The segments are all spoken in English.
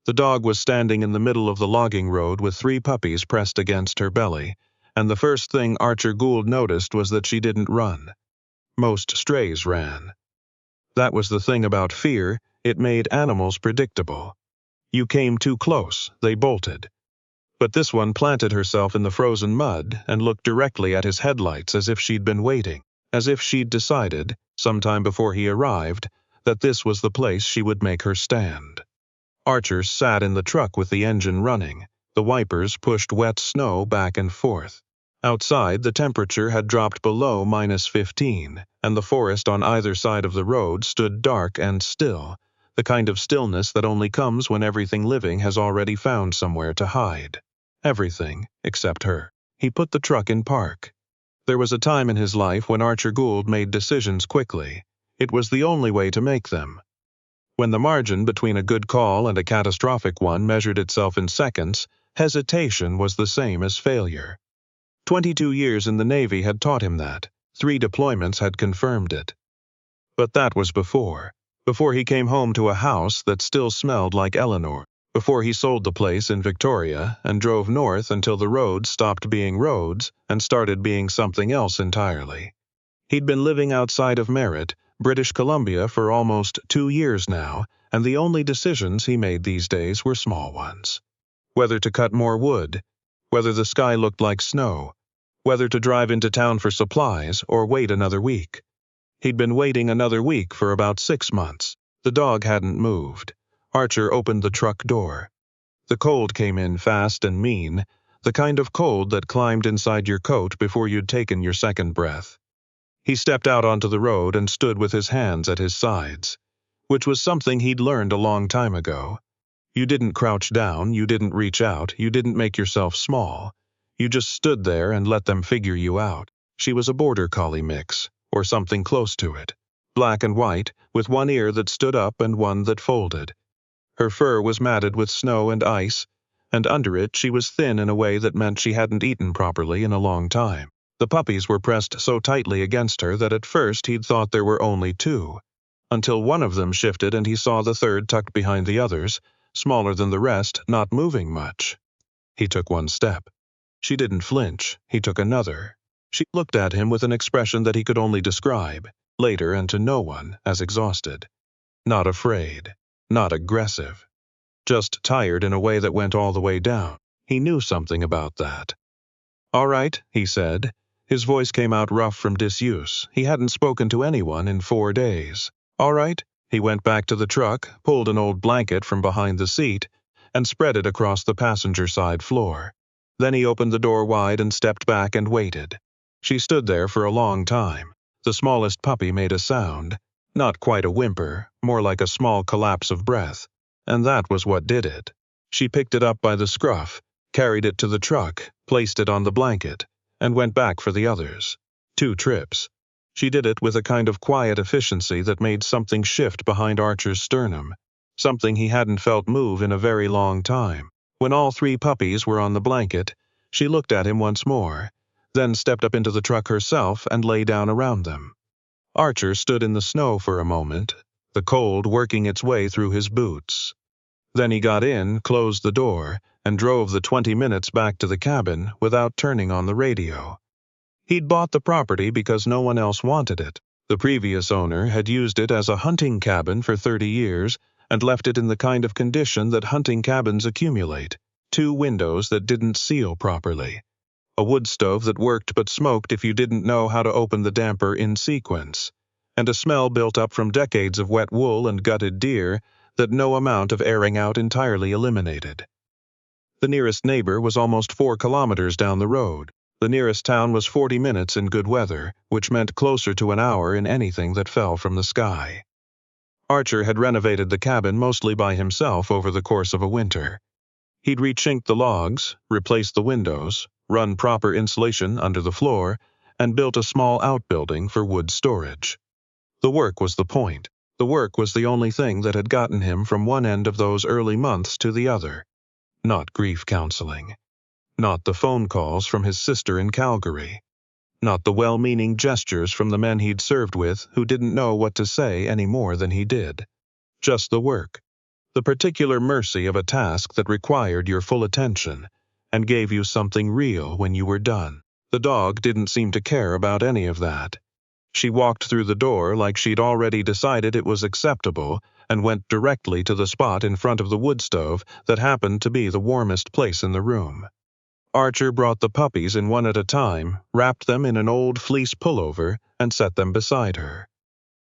The dog was standing in the middle of the logging road with 3 puppies pressed against her belly, and the first thing Archer Gould noticed was that she didn't run. Most strays ran. That was the thing about fear, it made animals predictable. You came too close, they bolted. But this one planted herself in the frozen mud and looked directly at his headlights as if she'd been waiting, as if she'd decided, sometime before he arrived, that this was the place she would make her stand. Archer sat in the truck with the engine running. The wipers pushed wet snow back and forth. Outside, the temperature had dropped below -15, and the forest on either side of the road stood dark and still, the kind of stillness that only comes when everything living has already found somewhere to hide. Everything, except her. He put the truck in park. There was a time in his life when Archer Gould made decisions quickly. It was the only way to make them. When the margin between a good call and a catastrophic one measured itself in seconds, hesitation was the same as failure. 22 years in the Navy had taught him that. 3 deployments had confirmed it. But that was before he came home to a house that still smelled like Eleanor, before he sold the place in Victoria and drove north until the roads stopped being roads and started being something else entirely. He'd been living outside of Merritt, British Columbia, for almost 2 years now, and the only decisions he made these days were small ones. Whether to cut more wood, whether the sky looked like snow, whether to drive into town for supplies or wait another week. He'd been waiting another week for about 6 months. The dog hadn't moved. Archer opened the truck door. The cold came in fast and mean, the kind of cold that climbed inside your coat before you'd taken your second breath. He stepped out onto the road and stood with his hands at his sides, which was something he'd learned a long time ago. You didn't crouch down, you didn't reach out, you didn't make yourself small. You just stood there and let them figure you out. She was a border collie mix, or something close to it. Black and white, with one ear that stood up and one that folded. Her fur was matted with snow and ice, and under it she was thin in a way that meant she hadn't eaten properly in a long time. The puppies were pressed so tightly against her that at first he'd thought there were only 2, until one of them shifted and he saw the third tucked behind the others, smaller than the rest, not moving much. He took 1 step. She didn't flinch. He took another. She looked at him with an expression that he could only describe, later and to no one, as exhausted. Not afraid. Not aggressive. Just tired in a way that went all the way down. He knew something about that. "All right," he said. His voice came out rough from disuse. He hadn't spoken to anyone in 4 days. "All right." He went back to the truck, pulled an old blanket from behind the seat, and spread it across the passenger side floor. Then he opened the door wide and stepped back and waited. She stood there for a long time. The smallest puppy made a sound, not quite a whimper, more like a small collapse of breath, and that was what did it. She picked it up by the scruff, carried it to the truck, placed it on the blanket, and went back for the others. 2 trips. She did it with a kind of quiet efficiency that made something shift behind Archer's sternum, something he hadn't felt move in a very long time. When all 3 puppies were on the blanket, she looked at him once more, then stepped up into the truck herself and lay down around them. Archer stood in the snow for a moment, the cold working its way through his boots. Then he got in, closed the door, and drove the 20 minutes back to the cabin without turning on the radio. He'd bought the property because no one else wanted it. The previous owner had used it as a hunting cabin for 30 years and left it in the kind of condition that hunting cabins accumulate. 2 windows that didn't seal properly. A wood stove that worked but smoked if you didn't know how to open the damper in sequence. And a smell built up from decades of wet wool and gutted deer that no amount of airing out entirely eliminated. The nearest neighbor was almost 4 kilometers down the road. The nearest town was 40 minutes in good weather, which meant closer to an hour in anything that fell from the sky. Archer had renovated the cabin mostly by himself over the course of a winter. He'd rechinked the logs, replaced the windows, run proper insulation under the floor, and built a small outbuilding for wood storage. The work was the point. The work was the only thing that had gotten him from one end of those early months to the other. Not grief counseling. Not the phone calls from his sister in Calgary. Not the well-meaning gestures from the men he'd served with who didn't know what to say any more than he did. Just the work. the particular mercy of a task that required your full attention and gave you something real when you were done. The dog didn't seem to care about any of that. She walked through the door like she'd already decided it was acceptable and went directly to the spot in front of the wood stove that happened to be the warmest place in the room. Archer brought the puppies in one at a time, wrapped them in an old fleece pullover, and set them beside her.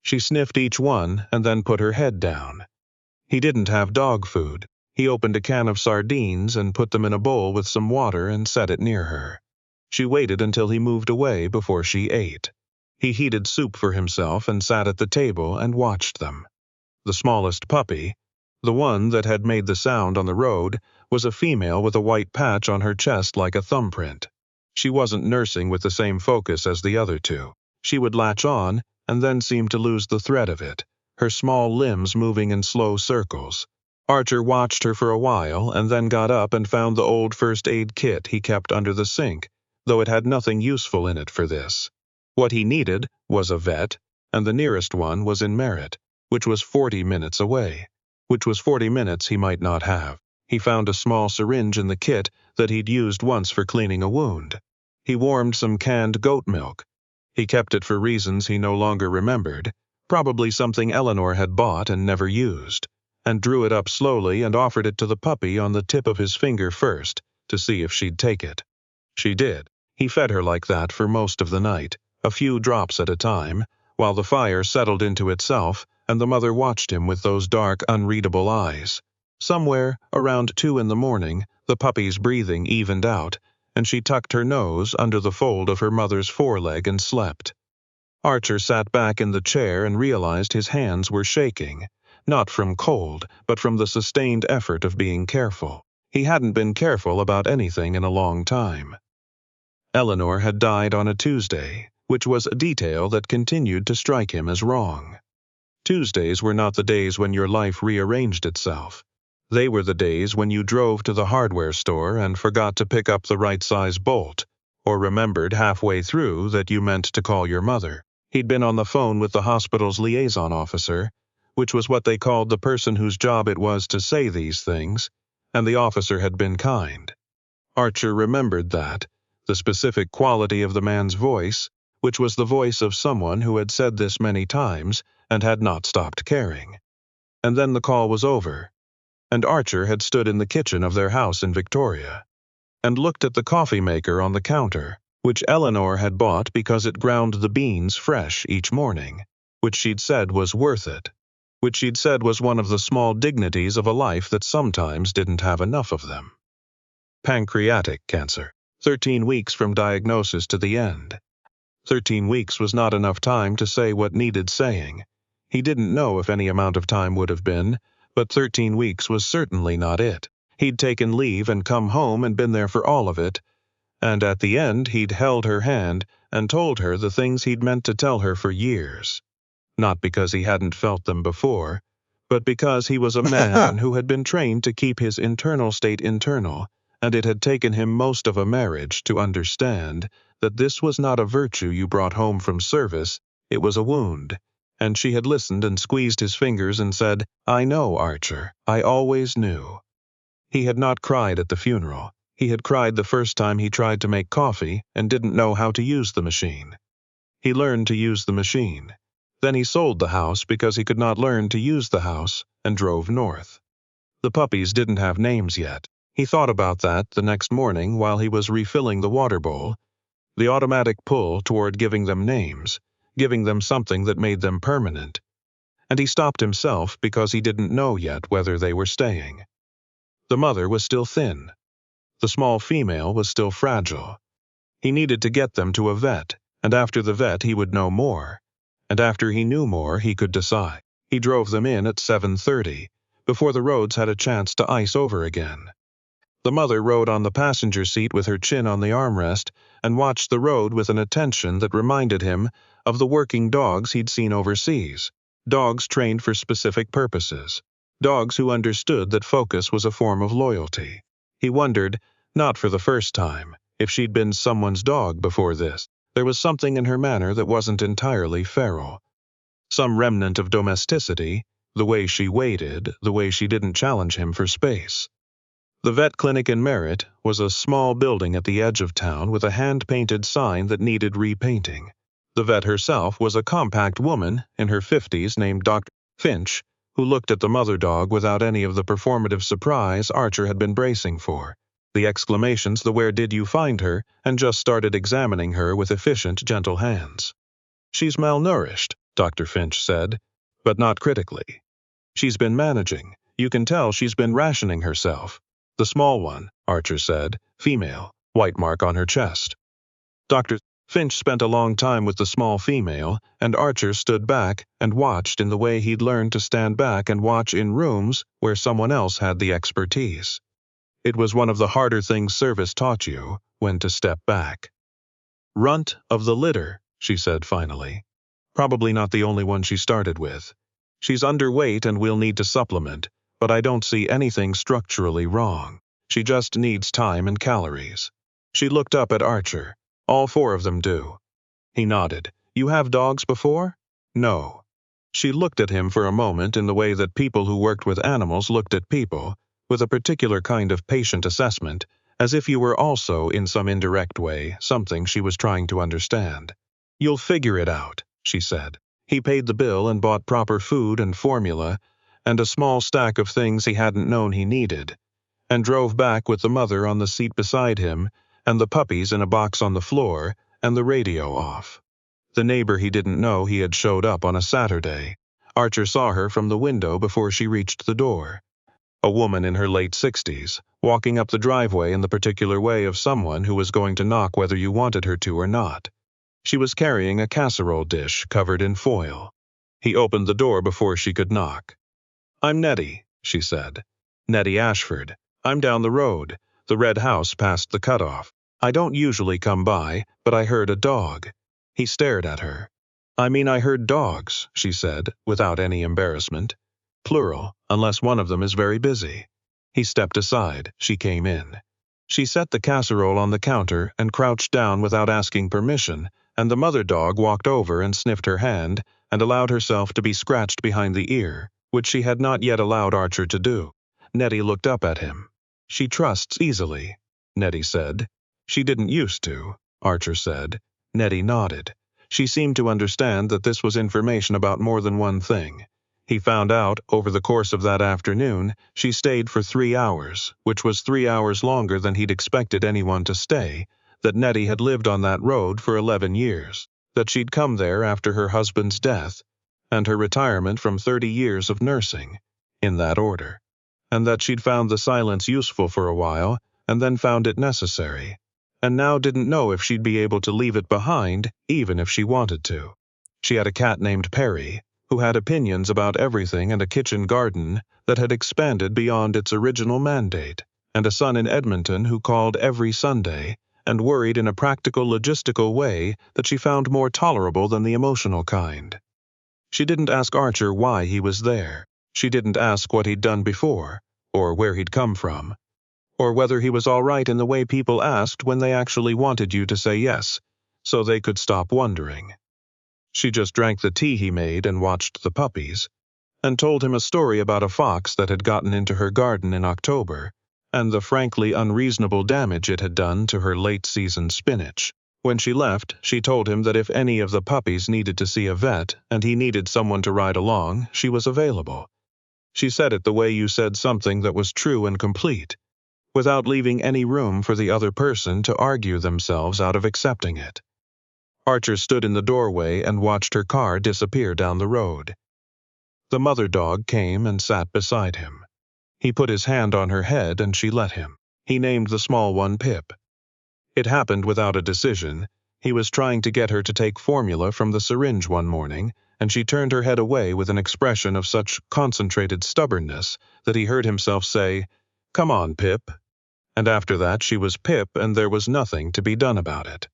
She sniffed each one and then put her head down. He didn't have dog food. He opened a can of sardines and put them in a bowl with some water and set it near her. She waited until he moved away before she ate. He heated soup for himself and sat at the table and watched them. The smallest puppy, the one that had made the sound on the road, was a female with a white patch on her chest like a thumbprint. She wasn't nursing with the same focus as the other two. She would latch on and then seem to lose the thread of it, her small limbs moving in slow circles. Archer watched her for a while and then got up and found the old first aid kit he kept under the sink, though it had nothing useful in it for this. What he needed was a vet, and the nearest one was in Merritt, which was 40 minutes away, which was 40 minutes he might not have. He found a small syringe in the kit that he'd used once for cleaning a wound. He warmed some canned goat milk. He kept it for reasons he no longer remembered, probably something Eleanor had bought and never used, and drew it up slowly and offered it to the puppy on the tip of his finger first, to see if she'd take it. She did. He fed her like that for most of the night, a few drops at a time, while the fire settled into itself and the mother watched him with those dark, unreadable eyes. Somewhere, around 2 in the morning, the puppy's breathing evened out, and she tucked her nose under the fold of her mother's foreleg and slept. Archer sat back in the chair and realized his hands were shaking, not from cold, but from the sustained effort of being careful. He hadn't been careful about anything in a long time. Eleanor had died on a Tuesday, which was a detail that continued to strike him as wrong. Tuesdays were not the days when your life rearranged itself. They were the days when you drove to the hardware store and forgot to pick up the right-size bolt, or remembered halfway through that you meant to call your mother. He'd been on the phone with the hospital's liaison officer, which was what they called the person whose job it was to say these things, and the officer had been kind. Archer remembered that, the specific quality of the man's voice, which was the voice of someone who had said this many times and had not stopped caring. And then the call was over, and Archer had stood in the kitchen of their house in Victoria, and looked at the coffee maker on the counter, which Eleanor had bought because it ground the beans fresh each morning, which she'd said was worth it, which she'd said was one of the small dignities of a life that sometimes didn't have enough of them. Pancreatic cancer. 13 weeks from diagnosis to the end. 13 weeks was not enough time to say what needed saying. He didn't know if any amount of time would have been, but 13 weeks was certainly not it. He'd taken leave and come home and been there for all of it, and at the end he'd held her hand and told her the things he'd meant to tell her for years. Not because he hadn't felt them before, but because he was a man who had been trained to keep his internal state internal, and it had taken him most of a marriage to understand that this was not a virtue you brought home from service, it was a wound. And she had listened and squeezed his fingers and said, "I know, Archer, I always knew." He had not cried at the funeral. He had cried the first time he tried to make coffee and didn't know how to use the machine. He learned to use the machine. Then he sold the house because he could not learn to use the house and drove north. The puppies didn't have names yet. He thought about that the next morning while he was refilling the water bowl, the automatic pull toward giving them names, giving them something that made them permanent. And he stopped himself because he didn't know yet whether they were staying. The mother was still thin. The small female was still fragile. He needed to get them to a vet, and after the vet he would know more. And after he knew more, he could decide. He drove them in at 7:30, before the roads had a chance to ice over again. The mother rode on the passenger seat with her chin on the armrest and watched the road with an attention that reminded him of the working dogs he'd seen overseas, dogs trained for specific purposes, dogs who understood that focus was a form of loyalty. He wondered, not for the first time, if she'd been someone's dog before this. There was something in her manner that wasn't entirely feral. Some remnant of domesticity, The way she waited, the way she didn't challenge him for space. The vet clinic in Merritt was a small building at the edge of town with a hand-painted sign that needed repainting. The vet herself was a compact woman in her 50s named Dr. Finch, who looked at the mother dog without any of the performative surprise Archer had been bracing for, the exclamations, the "where did you find her," and just started examining her with efficient, gentle hands. "She's malnourished," Dr. Finch said, but not critically. "She's been managing. You can tell she's been rationing herself." "The small one," Archer said, "female, white mark on her chest." Dr. Finch spent a long time with the small female, and Archer stood back and watched in the way he'd learned to stand back and watch in rooms where someone else had the expertise. It was one of the harder things service taught you, when to step back. "Runt of the litter," she said finally. Probably not the only one she started with. "She's underweight and we'll need to supplement, but I don't see anything structurally wrong. She just needs time and calories." She looked up at Archer. "All four of them do." He nodded. "You have dogs before?" "No." She looked at him for a moment in the way that people who worked with animals looked at people, with a particular kind of patient assessment, as if you were also, in some indirect way, something she was trying to understand. "You'll figure it out," she said. He paid the bill and bought proper food and formula, and a small stack of things he hadn't known he needed, and drove back with the mother on the seat beside him, and the puppies in a box on the floor, and the radio off. The neighbor he didn't know he had showed up on a Saturday. Archer saw her from the window before she reached the door. A woman in her late 60s, walking up the driveway in the particular way of someone who was going to knock whether you wanted her to or not. She was carrying a casserole dish covered in foil. He opened the door before she could knock. "I'm Nettie," she said. "Nettie Ashford. I'm down the road, the red house past the cutoff. I don't usually come by, but I heard a dog." He stared at her. I heard dogs," she said, without any embarrassment. "Plural, unless one of them is very busy." He stepped aside. She came in. She set the casserole on the counter and crouched down without asking permission, and the mother dog walked over and sniffed her hand and allowed herself to be scratched behind the ear, which she had not yet allowed Archer to do. Nettie looked up at him. "She trusts easily," Nettie said. "She didn't used to," Archer said. Nettie nodded. She seemed to understand that this was information about more than one thing. He found out, over the course of that afternoon, she stayed for 3 hours, which was 3 hours longer than he'd expected anyone to stay, that Nettie had lived on that road for 11 years, that she'd come there after her husband's death, and her retirement from 30 years of nursing, in that order, and that she'd found the silence useful for a while, and then found it necessary, and now didn't know if she'd be able to leave it behind, even if she wanted to. She had a cat named Perry, who had opinions about everything, and a kitchen garden that had expanded beyond its original mandate, and a son in Edmonton who called every Sunday, and worried in a practical, logistical way that she found more tolerable than the emotional kind. She didn't ask Archer why he was there. She didn't ask what he'd done before, or where he'd come from, or whether he was all right in the way people asked when they actually wanted you to say yes, so they could stop wondering. She just drank the tea he made and watched the puppies, and told him a story about a fox that had gotten into her garden in October, and the frankly unreasonable damage it had done to her late-season spinach. When she left, she told him that if any of the puppies needed to see a vet and he needed someone to ride along, she was available. She said it the way you said something that was true and complete, without leaving any room for the other person to argue themselves out of accepting it. Archer stood in the doorway and watched her car disappear down the road. The mother dog came and sat beside him. He put his hand on her head and she let him. He named the small one Pip. It happened without a decision. He was trying to get her to take formula from the syringe one morning, and she turned her head away with an expression of such concentrated stubbornness that he heard himself say, "Come on, Pip." And after that she was Pip, and there was nothing to be done about it.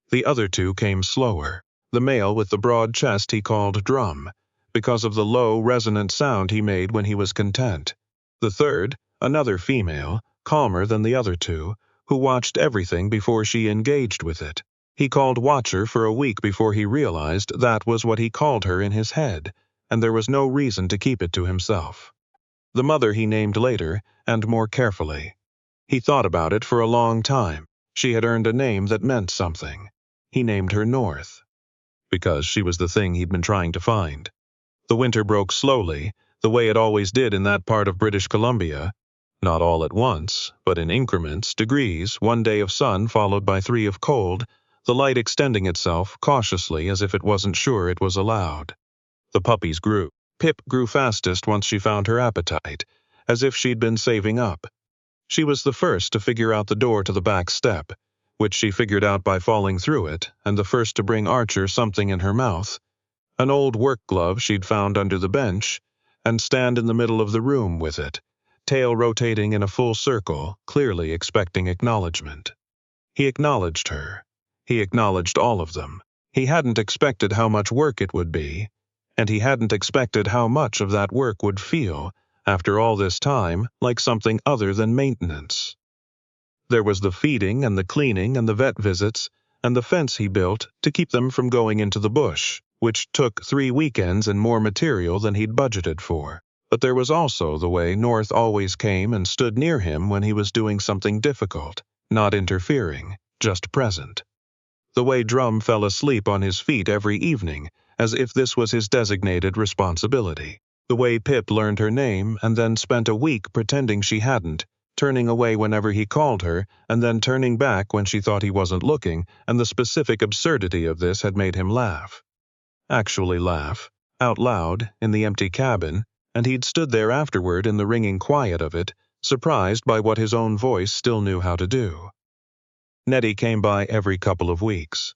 The other two came slower. The male with the broad chest he called Drum, because of the low, resonant sound he made when he was content. The third, another female, calmer than the other two, who watched everything before she engaged with it. He called Watcher for a week before he realized that was what he called her in his head, and there was no reason to keep it to himself. The mother he named later, and more carefully. He thought about it for a long time. She had earned a name that meant something. He named her North, because she was the thing he'd been trying to find. The winter broke slowly, the way it always did in that part of British Columbia. Not all at once, but in increments, degrees, 1 day of sun followed by 3 of cold, the light extending itself cautiously as if it wasn't sure it was allowed. The puppies grew. Pip grew fastest once she found her appetite, as if she'd been saving up. She was the first to figure out the door to the back step, which she figured out by falling through it, and the first to bring Archer something in her mouth, an old work glove she'd found under the bench, and stand in the middle of the room with it, tail rotating in a full circle, clearly expecting acknowledgement. He acknowledged her. He acknowledged all of them. He hadn't expected how much work it would be, and he hadn't expected how much of that work would feel, after all this time, like something other than maintenance. There was the feeding and the cleaning and the vet visits, and the fence he built to keep them from going into the bush, which took 3 weekends and more material than he'd budgeted for. But there was also the way North always came and stood near him when he was doing something difficult, not interfering, just present. The way Drum fell asleep on his feet every evening, as if this was his designated responsibility. The way Pip learned her name and then spent a week pretending she hadn't, turning away whenever he called her and then turning back when she thought he wasn't looking, and the specific absurdity of this had made him laugh. Actually laugh, out loud, in the empty cabin, and he'd stood there afterward in the ringing quiet of it, surprised by what his own voice still knew how to do. Nettie came by every couple of weeks.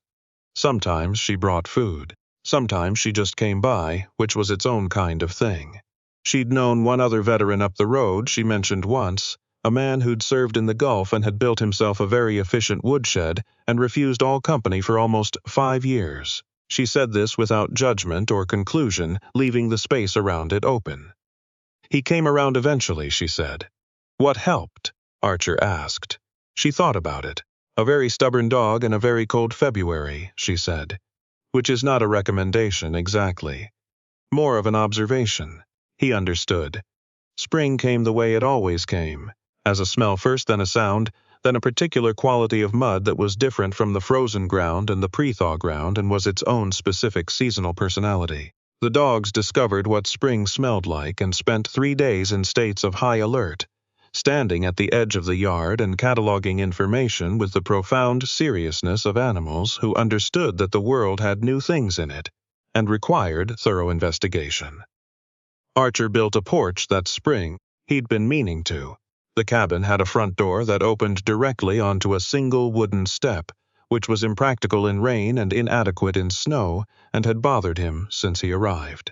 Sometimes she brought food. Sometimes she just came by, which was its own kind of thing. She'd known one other veteran up the road she mentioned once, a man who'd served in the Gulf and had built himself a very efficient woodshed and refused all company for almost 5 years. She said this without judgment or conclusion, leaving the space around it open. He came around eventually, she said. What helped? Archer asked. She thought about it. A very stubborn dog and a very cold February, she said. Which is not a recommendation exactly. More of an observation. He understood. Spring came the way it always came, as a smell first, then a sound, then a particular quality of mud that was different from the frozen ground and the pre-thaw ground and was its own specific seasonal personality. The dogs discovered what spring smelled like and spent 3 days in states of high alert, standing at the edge of the yard and cataloging information with the profound seriousness of animals who understood that the world had new things in it and required thorough investigation. Archer built a porch that spring he'd been meaning to. The cabin had a front door that opened directly onto a single wooden step, which was impractical in rain and inadequate in snow and had bothered him since he arrived.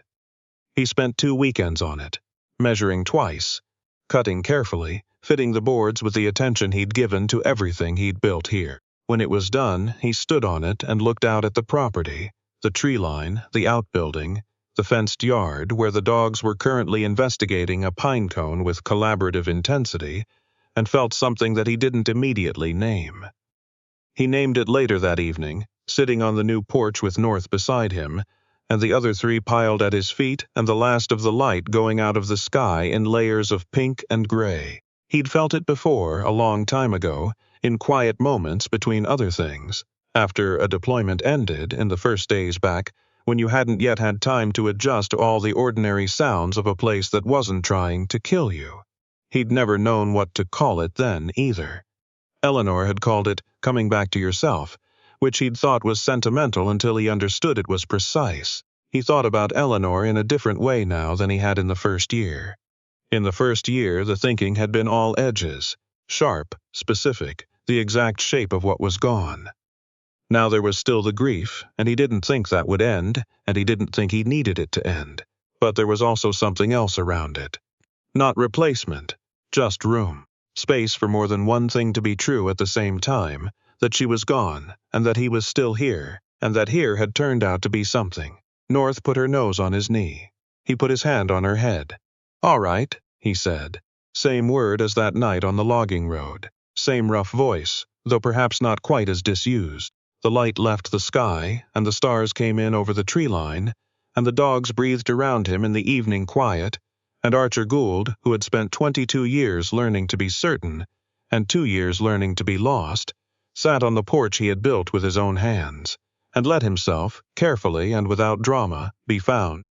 He spent 2 weekends on it, measuring twice, cutting carefully, fitting the boards with the attention he'd given to everything he'd built here. When it was done, he stood on it and looked out at the property, the tree line, the outbuilding, the fenced yard where the dogs were currently investigating a pine cone with collaborative intensity, and felt something that he didn't immediately name. He named it later that evening, sitting on the new porch with North beside him, and the other 3 piled at his feet and the last of the light going out of the sky in layers of pink and gray. He'd felt it before, a long time ago, in quiet moments between other things, after a deployment ended in the first days back, when you hadn't yet had time to adjust to all the ordinary sounds of a place that wasn't trying to kill you. He'd never known what to call it then, either. Eleanor had called it coming back to yourself, which he'd thought was sentimental until he understood it was precise. He thought about Eleanor in a different way now than he had in the first year. In the first year, the thinking had been all edges, sharp, specific, the exact shape of what was gone. Now there was still the grief, and he didn't think that would end, and he didn't think he needed it to end. But there was also something else around it. Not replacement, just room. Space for more than one thing to be true at the same time, that she was gone, and that he was still here, and that here had turned out to be something. North put her nose on his knee. He put his hand on her head. All right, he said. Same word as that night on the logging road. Same rough voice, though perhaps not quite as disused. The light left the sky, and the stars came in over the tree line, and the dogs breathed around him in the evening quiet, and Archer Gould, who had spent 22 years learning to be certain, and 2 years learning to be lost, sat on the porch he had built with his own hands, and let himself, carefully and without drama, be found.